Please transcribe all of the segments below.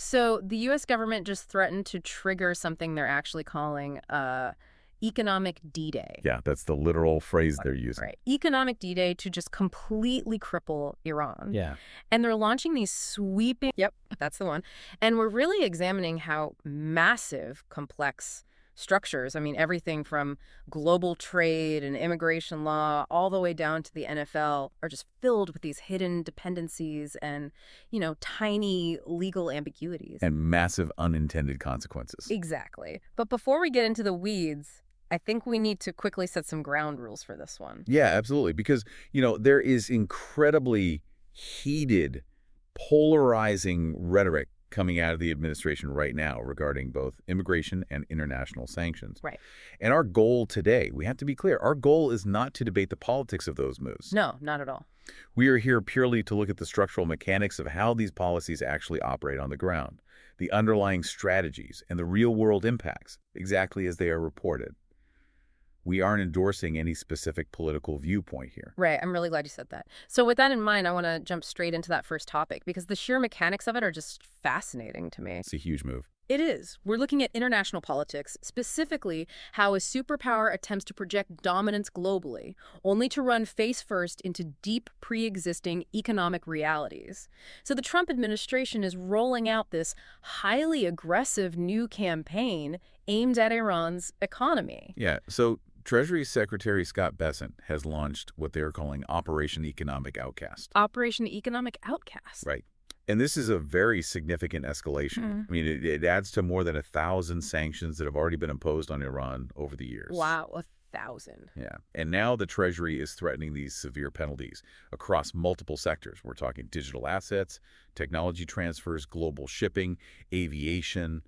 So the U.S. government just threatened to trigger something they're actually calling Economic D-Day. Yeah, that's the literal phrase they're using. Right. Economic D-Day to just completely cripple Iran. Yeah. And they're launching these sweeping... Yep, that's the one. And we're really examining how massive, complex structures, I mean, everything from global trade and immigration law all the way down to the NFL are just filled with these hidden dependencies and, tiny legal ambiguities. And massive unintended consequences. Exactly. But before we get into the weeds, I think we need to quickly set some ground rules for this one. Yeah, absolutely. Because, there is incredibly heated, polarizing rhetoric coming out of the administration right now regarding both immigration and international sanctions. Right. And our goal today, we have to be clear, our goal is not to debate the politics of those moves. No, not at all. We are here purely to look at the structural mechanics of how these policies actually operate on the ground, the underlying strategies, and the real-world impacts, exactly as they are reported. We aren't endorsing any specific political viewpoint here. Right. I'm really glad you said that. So with that in mind, I want to jump straight into that first topic because the sheer mechanics of it are just fascinating to me. It's a huge move. It is. We're looking at international politics, specifically how a superpower attempts to project dominance globally, only to run face first into deep pre-existing economic realities. So the Trump administration is rolling out this highly aggressive new campaign aimed at Iran's economy. Yeah, so Treasury Secretary Scott Bessent has launched what they're calling Operation Economic Outcast. Operation Economic Outcast. Right. And this is a very significant escalation. I mean, it adds to more than 1,000 sanctions that have already been imposed on Iran over the years. Wow, 1,000. Yeah. And now the Treasury is threatening these severe penalties across multiple sectors. We're talking digital assets, technology transfers, global shipping, aviation,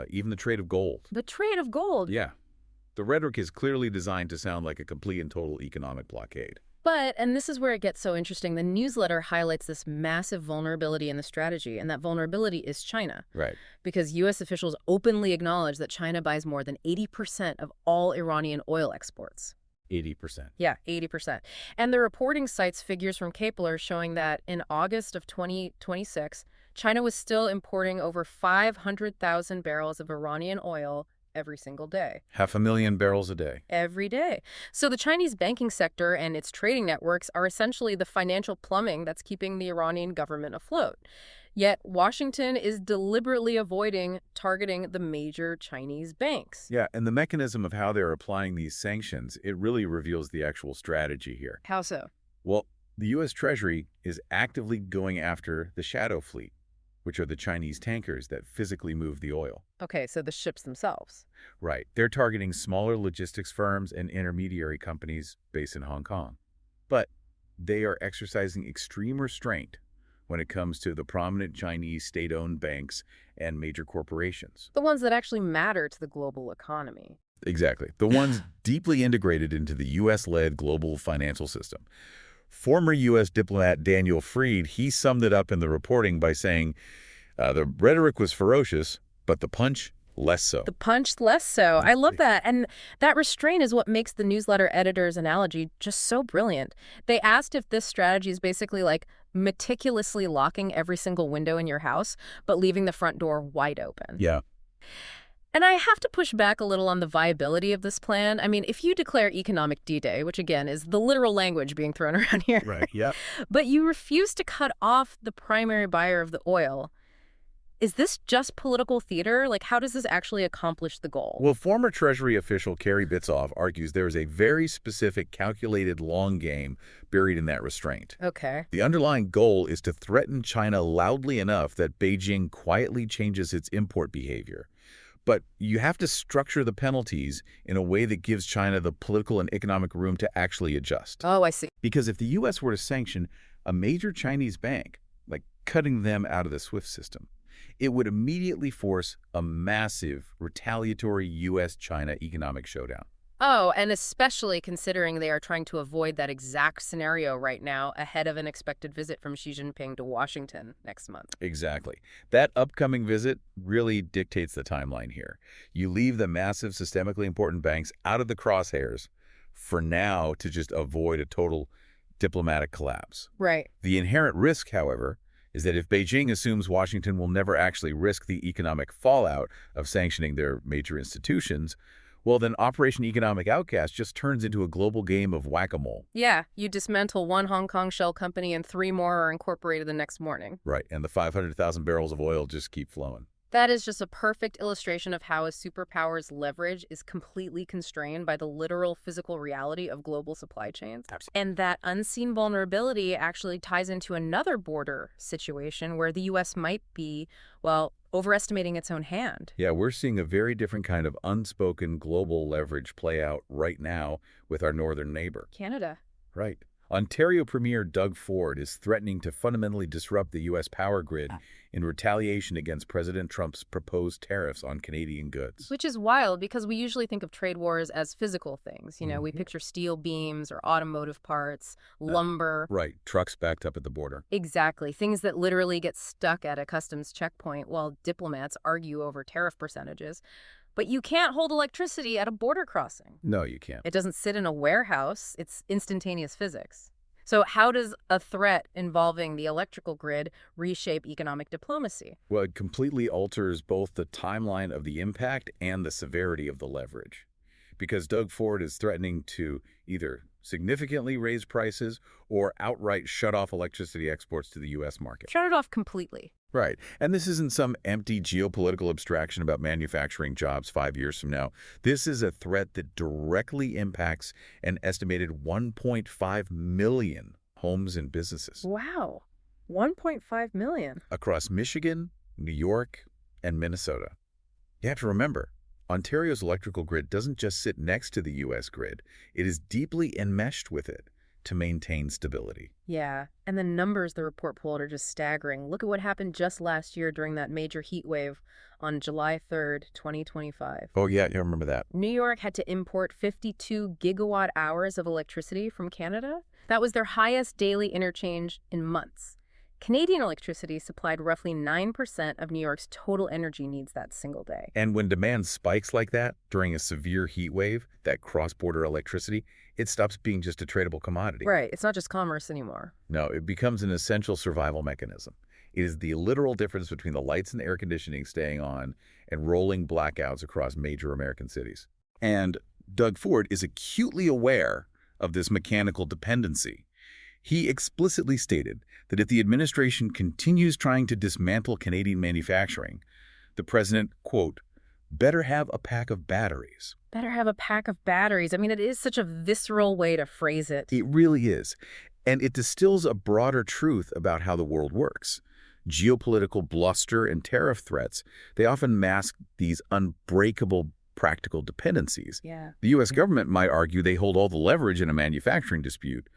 even the trade of gold. The trade of gold? Yeah. The rhetoric is clearly designed to sound like a complete and total economic blockade. But, and this is where it gets so interesting, the newsletter highlights this massive vulnerability in the strategy, and that vulnerability is China. Right. Because U.S. officials openly acknowledge that China buys more than 80% of all Iranian oil exports. 80%. Yeah, 80%. And the reporting cites figures from Kepler showing that in August of 2026, China was still importing over 500,000 barrels of Iranian oil every single day. 500,000 barrels a day. Every day. So the Chinese banking sector and its trading networks are essentially the financial plumbing that's keeping the Iranian government afloat. Yet Washington is deliberately avoiding targeting the major Chinese banks. Yeah, and the mechanism of how they're applying these sanctions, it really reveals the actual strategy here. How so? Well, the U.S. Treasury is actively going after the shadow fleet, which are the Chinese tankers that physically move the oil. Okay, so the ships themselves. Right. They're targeting smaller logistics firms and intermediary companies based in Hong Kong. But they are exercising extreme restraint when it comes to the prominent Chinese state-owned banks and major corporations. The ones that actually matter to the global economy. Exactly. The ones deeply integrated into the U.S.-led global financial system. Former U.S. diplomat Daniel Freed, he summed it up in the reporting by saying, the rhetoric was ferocious, but the punch, less so. The punch, less so. I love that. And that restraint is what makes the newsletter editor's analogy just so brilliant. They asked if this strategy is basically like meticulously locking every single window in your house, but leaving the front door wide open. Yeah. And I have to push back a little on the viability of this plan. I mean, if you declare Economic D-Day, which again is the literal language being thrown around here, Right, yeah. but you refuse to cut off the primary buyer of the oil, is this just political theater? Like, how does this actually accomplish the goal? Well, former Treasury official Kerry Bitsoff argues there is a very specific calculated long game buried in that restraint. Okay. The underlying goal is to threaten China loudly enough that Beijing quietly changes its import behavior. But you have to structure the penalties in a way that gives China the political and economic room to actually adjust. Oh, I see. Because if the U.S. were to sanction a major Chinese bank, like cutting them out of the SWIFT system, it would immediately force a massive retaliatory U.S.-China economic showdown. Oh, and especially considering they are trying to avoid that exact scenario right now ahead of an expected visit from Xi Jinping to Washington next month. Exactly. That upcoming visit really dictates the timeline here. You leave the massive systemically important banks out of the crosshairs for now to just avoid a total diplomatic collapse. Right. The inherent risk, however, is that if Beijing assumes Washington will never actually risk the economic fallout of sanctioning their major institutions, well, then Operation Economic Outcast just turns into a global game of whack-a-mole. Yeah, you dismantle one Hong Kong shell company and 3 more are incorporated the next morning. Right, and the 500,000 barrels of oil just keep flowing. That is just a perfect illustration of how a superpower's leverage is completely constrained by the literal physical reality of global supply chains. Absolutely. And that unseen vulnerability actually ties into another border situation where the U.S. might be, well, overestimating its own hand. Yeah, we're seeing a very different kind of unspoken global leverage play out right now with our northern neighbor. Canada. Right. Ontario Premier Doug Ford is threatening to fundamentally disrupt the U.S. power grid in retaliation against President Trump's proposed tariffs on Canadian goods. Which is wild because we usually think of trade wars as physical things. You know, we picture steel beams or automotive parts, lumber. Right. Trucks backed up at the border. Exactly. Things that literally get stuck at a customs checkpoint while diplomats argue over tariff percentages. But you can't hold electricity at a border crossing. No, you can't. It doesn't sit in a warehouse. It's instantaneous physics. So how does a threat involving the electrical grid reshape economic diplomacy? Well, it completely alters both the timeline of the impact and the severity of the leverage. Because Doug Ford is threatening to either significantly raise prices or outright shut off electricity exports to the U.S. market. Shut it off completely. Right. And this isn't some empty geopolitical abstraction about manufacturing jobs 5 years from now. This is a threat that directly impacts an estimated 1.5 million homes and businesses. Wow. 1.5 million. Across Michigan, New York, and Minnesota. You have to remember, Ontario's electrical grid doesn't just sit next to the U.S. grid. It is deeply enmeshed with it to maintain stability. Yeah, and the numbers the report pulled are just staggering. Look at what happened just last year during that major heat wave on July 3rd, 2025. Oh, yeah, I remember that. New York had to import 52 gigawatt hours of electricity from Canada. That was their highest daily interchange in months. Canadian electricity supplied roughly 9% of New York's total energy needs that single day. And when demand spikes like that during a severe heat wave, that cross-border electricity, it stops being just a tradable commodity. Right. It's not just commerce anymore. No, it becomes an essential survival mechanism. It is the literal difference between the lights and air conditioning staying on and rolling blackouts across major American cities. And Doug Ford is acutely aware of this mechanical dependency. He explicitly stated that if the administration continues trying to dismantle Canadian manufacturing, the president, quote, better have a pack of batteries. Better have a pack of batteries. I mean, it is such a visceral way to phrase it. It really is. And it distills a broader truth about how the world works. Geopolitical bluster and tariff threats, they often mask these unbreakable practical dependencies. Yeah. The U.S. government might argue they hold all the leverage in a manufacturing dispute,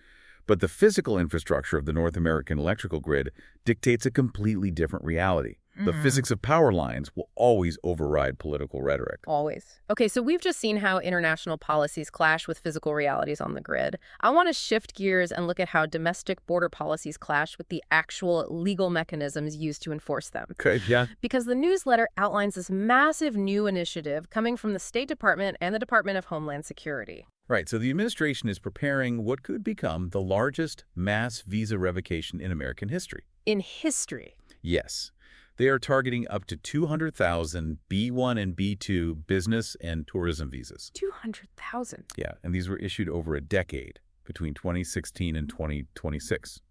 but the physical infrastructure of the North American electrical grid dictates a completely different reality. The physics of power lines will always override political rhetoric. Always. Okay, so we've just seen how international policies clash with physical realities on the grid. I want to shift gears and look at how domestic border policies clash with the actual legal mechanisms used to enforce them. Okay, yeah. Because the newsletter outlines this massive new initiative coming from the State Department and the Department of Homeland Security. Right, so the administration is preparing what could become the largest mass visa revocation in American history. In history. Yes. They are targeting up to 200,000 B1 and B2 business and tourism visas. 200,000. Yeah, and these were issued over a decade, between 2016 and 2026.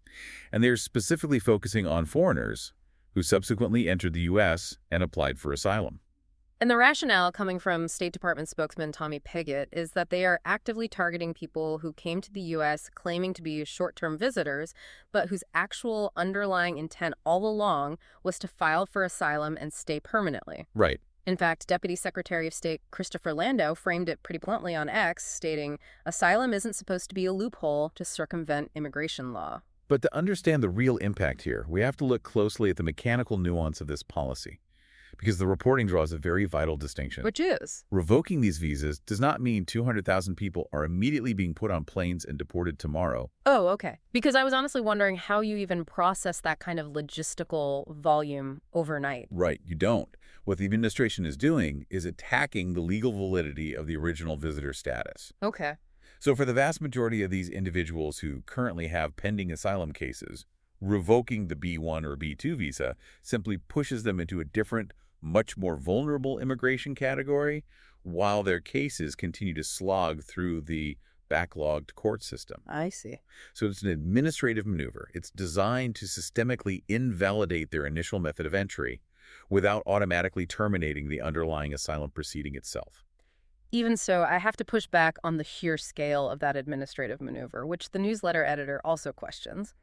And they're specifically focusing on foreigners who subsequently entered the U.S. and applied for asylum. And the rationale coming from State Department spokesman Tommy Pigott is that they are actively targeting people who came to the U.S. claiming to be short-term visitors, but whose actual underlying intent all along was to file for asylum and stay permanently. Right. In fact, Deputy Secretary of State Christopher Landau framed it pretty bluntly on X, stating, asylum isn't supposed to be a loophole to circumvent immigration law. But to understand the real impact here, we have to look closely at the mechanical nuance of this policy. Because the reporting draws a very vital distinction. Which is? Revoking these visas does not mean 200,000 people are immediately being put on planes and deported tomorrow. Oh, okay. Because I was honestly wondering how you even process that kind of logistical volume overnight. Right, you don't. What the administration is doing is attacking the legal validity of the original visitor status. Okay. So for the vast majority of these individuals who currently have pending asylum cases, Revoking the B1 or B2 visa simply pushes them into a different, much more vulnerable immigration category, while their cases continue to slog through the backlogged court system. I see. So it's an administrative maneuver. It's designed to systemically invalidate their initial method of entry without automatically terminating the underlying asylum proceeding itself. Even so, I have to push back on the sheer scale of that administrative maneuver, which the newsletter editor also questions.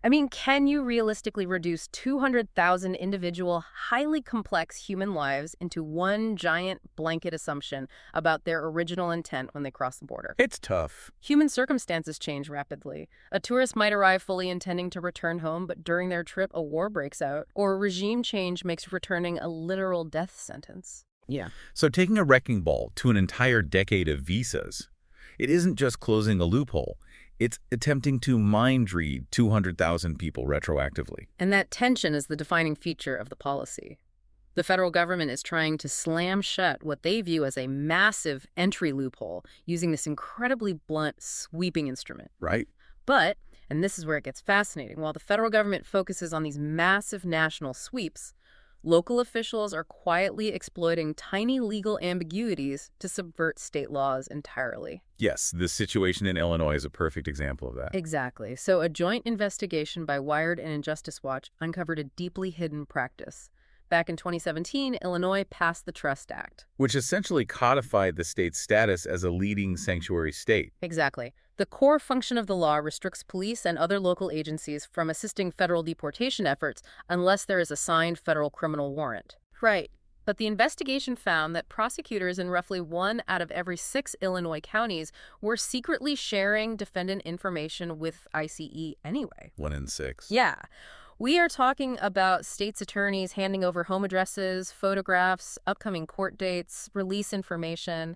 I mean, can you realistically reduce 200,000 individual, highly complex human lives into one giant blanket assumption about their original intent when they cross the border? It's tough. Human circumstances change rapidly. A tourist might arrive fully intending to return home, but during their trip a war breaks out, or a regime change makes returning a literal death sentence. Yeah. So taking a wrecking ball to an entire decade of visas, it isn't just closing a loophole. It's attempting to mind read 200,000 people retroactively. And that tension is the defining feature of the policy. The federal government is trying to slam shut what they view as a massive entry loophole using this incredibly blunt, sweeping instrument. Right. But, and this is where it gets fascinating, while the federal government focuses on these massive national sweeps, local officials are quietly exploiting tiny legal ambiguities to subvert state laws entirely. Yes, this situation in Illinois is a perfect example of that. Exactly. So a joint investigation by Wired and Injustice Watch uncovered a deeply hidden practice. Back in 2017, Illinois passed the Trust Act, which essentially codified the state's status as a leading sanctuary state. Exactly. The core function of the law restricts police and other local agencies from assisting federal deportation efforts unless there is a signed federal criminal warrant. Right. But the investigation found that prosecutors in roughly 1 out of every 6 Illinois counties were secretly sharing defendant information with ICE anyway. 1 in 6. Yeah. We are talking about states' attorneys handing over home addresses, photographs, upcoming court dates, release information.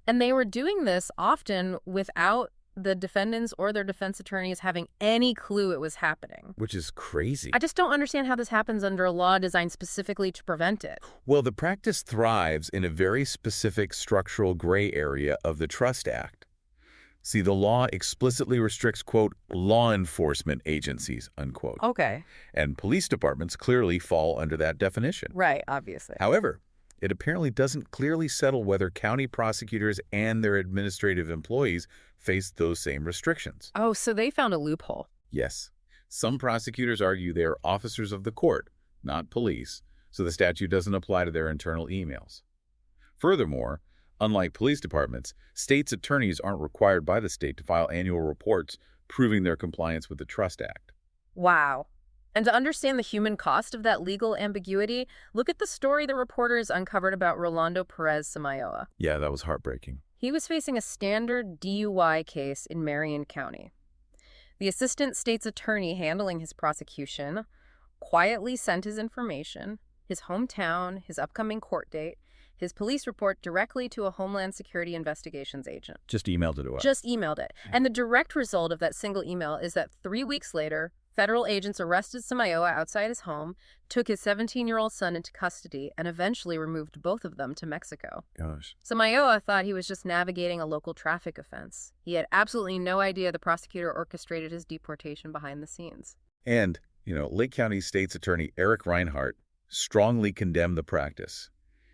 And they were doing this often without the defendants or their defense attorneys having any clue it was happening. Which is crazy. I just don't understand how this happens under a law designed specifically to prevent it. Well, the practice thrives in a very specific structural gray area of the Trust Act. See, the law explicitly restricts, quote, law enforcement agencies, unquote. Okay. And police departments clearly fall under that definition. Right, obviously. However, it apparently doesn't clearly settle whether county prosecutors and their administrative employees face those same restrictions. Oh, so they found a loophole. Yes. Some prosecutors argue they are officers of the court, not police, so the statute doesn't apply to their internal emails. Furthermore, unlike police departments, states' attorneys aren't required by the state to file annual reports proving their compliance with the Trust Act. Wow. And to understand the human cost of that legal ambiguity, look at the story the reporters uncovered about Rolando Perez Samayoa. Yeah, that was heartbreaking. He was facing a standard DUI case in Marion County. The assistant state's attorney handling his prosecution quietly sent his information, his hometown, his upcoming court date, his police report directly to a Homeland Security Investigations agent. Just emailed it to us. Just emailed it. And the direct result of that single email is that 3 weeks later, federal agents arrested Samayoa outside his home, took his 17-year-old son into custody, and eventually removed both of them to Mexico. Gosh. Samayoa thought he was just navigating a local traffic offense. He had absolutely no idea the prosecutor orchestrated his deportation behind the scenes. And, Lake County State's Attorney Eric Reinhart strongly condemned the practice.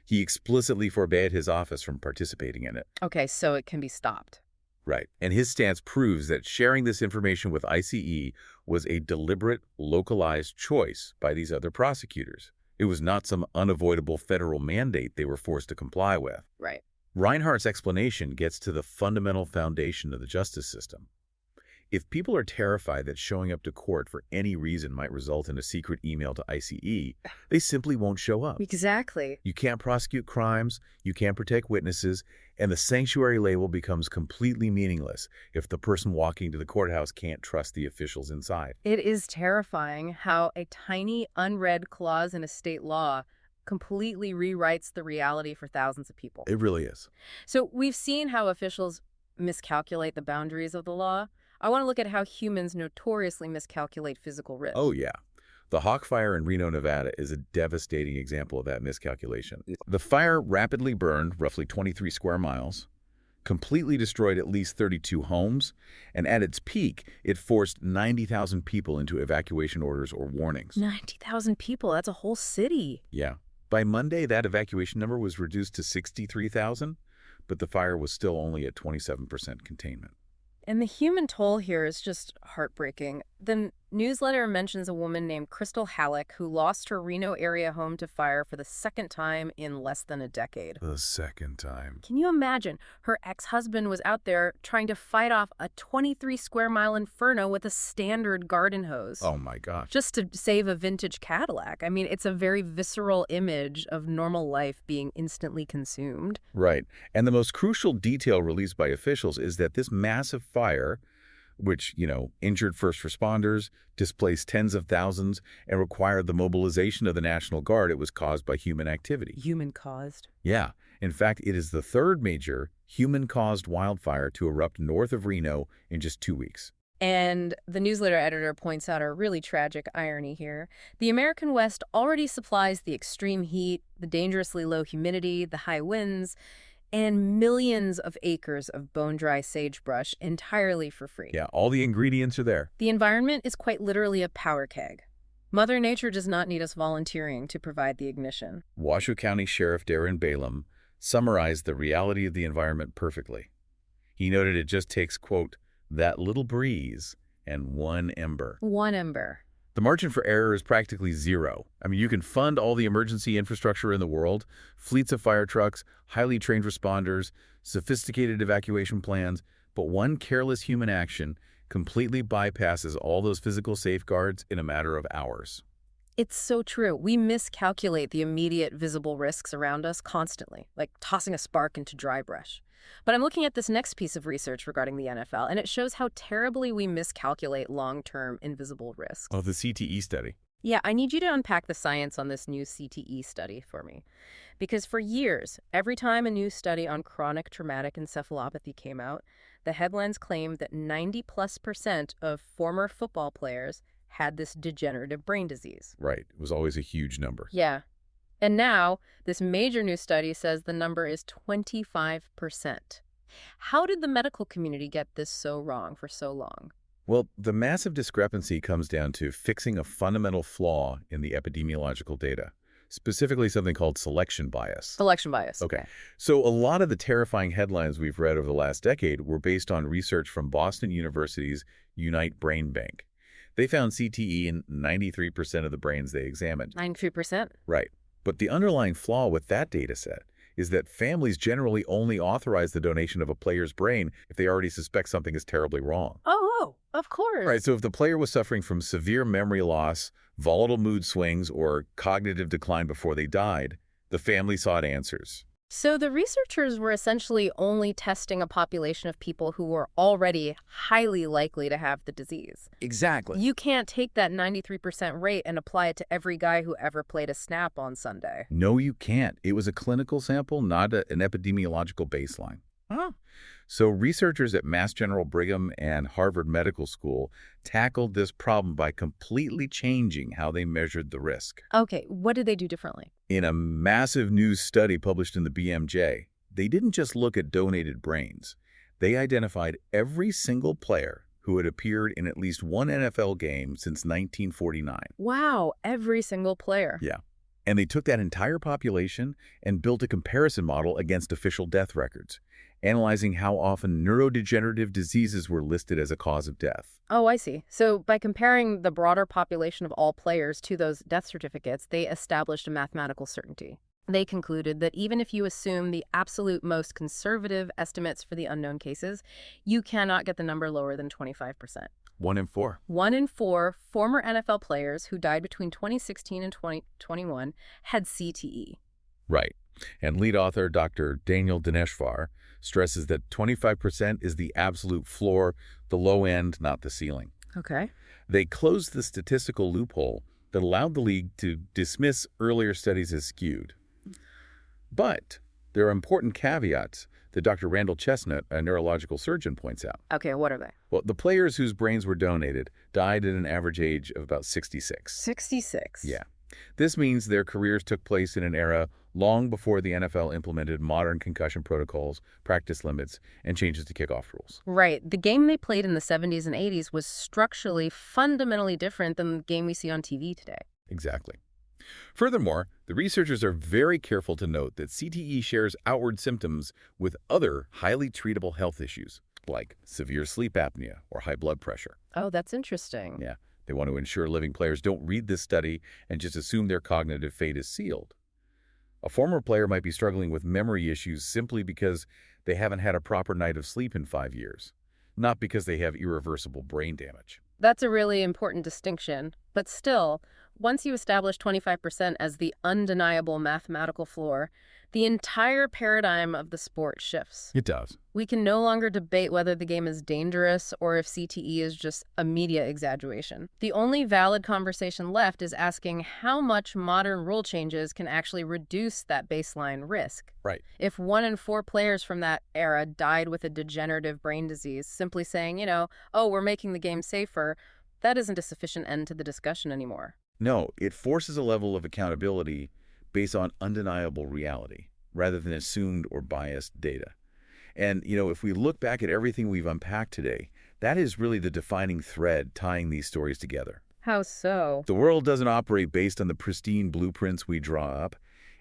He explicitly forbade his office from participating in it. Okay, so it can be stopped. Right. And his stance proves that sharing this information with ICE was a deliberate, localized choice by these other prosecutors. It was not some unavoidable federal mandate they were forced to comply with. Right. Reinhart's explanation gets to the fundamental foundation of the justice system. If people are terrified that showing up to court for any reason might result in a secret email to ICE, they simply won't show up. Exactly. You can't prosecute crimes, you can't protect witnesses, and the sanctuary label becomes completely meaningless if the person walking to the courthouse can't trust the officials inside. It is terrifying how a tiny unread clause in a state law completely rewrites the reality for thousands of people. It really is. So we've seen how officials miscalculate the boundaries of the law. I want to look at how humans notoriously miscalculate physical risk. Oh, yeah. The Hawk Fire in Reno, Nevada is a devastating example of that miscalculation. The fire rapidly burned roughly 23 square miles. completely destroyed at least 32 homes, and at its peak, it forced 90,000 people into evacuation orders or warnings. 90,000 people, that's a whole city. Yeah. By Monday, that evacuation number was reduced to 63,000, but the fire was still only at 27% containment. And the human toll here is just heartbreaking. The newsletter mentions a woman named Crystal Halleck who lost her Reno area home to fire for the second time in less than a decade. The second time. Can you imagine? Her ex-husband was out there trying to fight off a 23-square-mile inferno with a standard garden hose. Oh my gosh. Just to save a vintage Cadillac. I mean, it's a very visceral image of normal life being instantly consumed. Right. And the most crucial detail released by officials is that this massive fire, which, injured first responders, displaced tens of thousands, and required the mobilization of the National Guard, it was caused by human activity. Human-caused? Yeah. In fact, it is the third major human-caused wildfire to erupt north of Reno in just 2 weeks. And the newsletter editor points out a really tragic irony here. The American West already supplies the extreme heat, the dangerously low humidity, the high winds, and millions of acres of bone-dry sagebrush entirely for free. Yeah, all the ingredients are there. The environment is quite literally a powder keg. Mother Nature does not need us volunteering to provide the ignition. Washoe County Sheriff Darren Balaam summarized the reality of the environment perfectly. He noted it just takes, quote, that little breeze and one ember. One ember. The margin for error is practically zero. I mean, you can fund all the emergency infrastructure in the world, fleets of fire trucks, highly trained responders, sophisticated evacuation plans, but one careless human action completely bypasses all those physical safeguards in a matter of hours. It's so true. We miscalculate the immediate visible risks around us constantly, like tossing a spark into dry brush. But I'm looking at this next piece of research regarding the NFL, and it shows how terribly we miscalculate long-term invisible risks. Oh, the CTE study. Yeah, I need you to unpack the science on this new CTE study for me. Because for years, every time a new study on chronic traumatic encephalopathy came out, the headlines claimed that 90+% of former football players had this degenerative brain disease. Right. It was always a huge number. Yeah. And now, this major new study says the number is 25%. How did the medical community get this so wrong for so long? Well, the massive discrepancy comes down to fixing a fundamental flaw in the epidemiological data, specifically something called selection bias. Selection bias. Okay. So a lot of the terrifying headlines we've read over the last decade were based on research from Boston University's Unite Brain Bank. They found CTE in 93% of the brains they examined. 93%? Right. But the underlying flaw with that data set is that families generally only authorize the donation of a player's brain if they already suspect something is terribly wrong. Oh, of course. Right, so if the player was suffering from severe memory loss, volatile mood swings, or cognitive decline before they died, the family sought answers. So the researchers were essentially only testing a population of people who were already highly likely to have the disease. Exactly. You can't take that 93% rate and apply it to every guy who ever played a snap on Sunday. No, you can't. It was a clinical sample, not an epidemiological baseline. Huh. So researchers at Mass General Brigham and Harvard Medical School tackled this problem by completely changing how they measured the risk. Okay, what did they do differently? In a massive new study published in the BMJ, they didn't just look at donated brains. They identified every single player who had appeared in at least one NFL game since 1949. Wow, every single player. Yeah. And they took that entire population and built a comparison model against official death records, analyzing how often neurodegenerative diseases were listed as a cause of death. Oh, I see. So by comparing the broader population of all players to those death certificates, they established a mathematical certainty. They concluded that even if you assume the absolute most conservative estimates for the unknown cases, you cannot get the number lower than 25%. 1 in 4. 1 in 4 former NFL players who died between 2016 and 2021 had CTE. Right. And lead author Dr. Daniel Dineshvar stresses that 25% is the absolute floor, the low end, not the ceiling. Okay. They closed the statistical loophole that allowed the league to dismiss earlier studies as skewed. But there are important caveats that Dr. Randall Chestnut, a neurological surgeon, points out. Okay, what are they? Well, the players whose brains were donated died at an average age of about 66. 66? Yeah. This means their careers took place in an era long before the NFL implemented modern concussion protocols, practice limits, and changes to kickoff rules. Right. The game they played in the 70s and 80s was structurally fundamentally different than the game we see on TV today. Exactly. Furthermore, the researchers are very careful to note that CTE shares outward symptoms with other highly treatable health issues, like severe sleep apnea or high blood pressure. Oh, that's interesting. Yeah, they want to ensure living players don't read this study and just assume their cognitive fate is sealed. A former player might be struggling with memory issues simply because they haven't had a proper night of sleep in 5 years, not because they have irreversible brain damage. That's a really important distinction. But still, once you establish 25% as the undeniable mathematical floor, the entire paradigm of the sport shifts. It does. We can no longer debate whether the game is dangerous or if CTE is just a media exaggeration. The only valid conversation left is asking how much modern rule changes can actually reduce that baseline risk. Right. If 1 in 4 players from that era died with a degenerative brain disease, simply saying, oh, we're making the game safer, that isn't a sufficient end to the discussion anymore. No, it forces a level of accountability based on undeniable reality rather than assumed or biased data. And, if we look back at everything we've unpacked today, that is really the defining thread tying these stories together. How so? The world doesn't operate based on the pristine blueprints we draw up.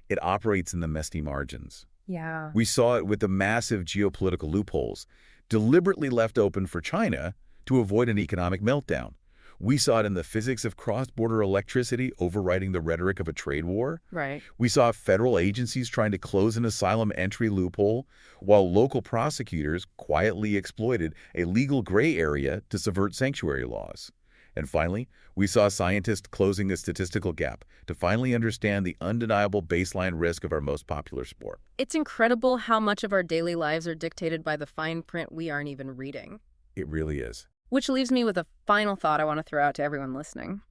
It operates in the messy margins. Yeah. We saw it with the massive geopolitical loopholes, deliberately left open for China to avoid an economic meltdown. We saw it in the physics of cross-border electricity overriding the rhetoric of a trade war. Right. We saw federal agencies trying to close an asylum entry loophole, while local prosecutors quietly exploited a legal gray area to subvert sanctuary laws. And finally, we saw scientists closing a statistical gap to finally understand the undeniable baseline risk of our most popular sport. It's incredible how much of our daily lives are dictated by the fine print we aren't even reading. It really is. Which leaves me with a final thought I want to throw out to everyone listening.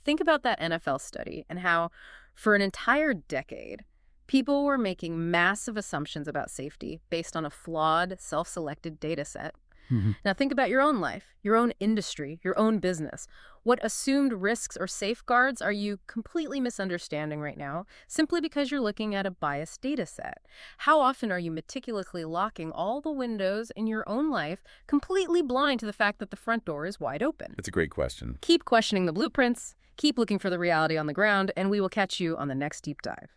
Think about that NFL study and how, for an entire decade, people were making massive assumptions about safety based on a flawed, self-selected data set. Now think about your own life, your own industry, your own business. What assumed risks or safeguards are you completely misunderstanding right now simply because you're looking at a biased data set? How often are you meticulously locking all the windows in your own life, completely blind to the fact that the front door is wide open? That's a great question. Keep questioning the blueprints, keep looking for the reality on the ground, and we will catch you on the next deep dive.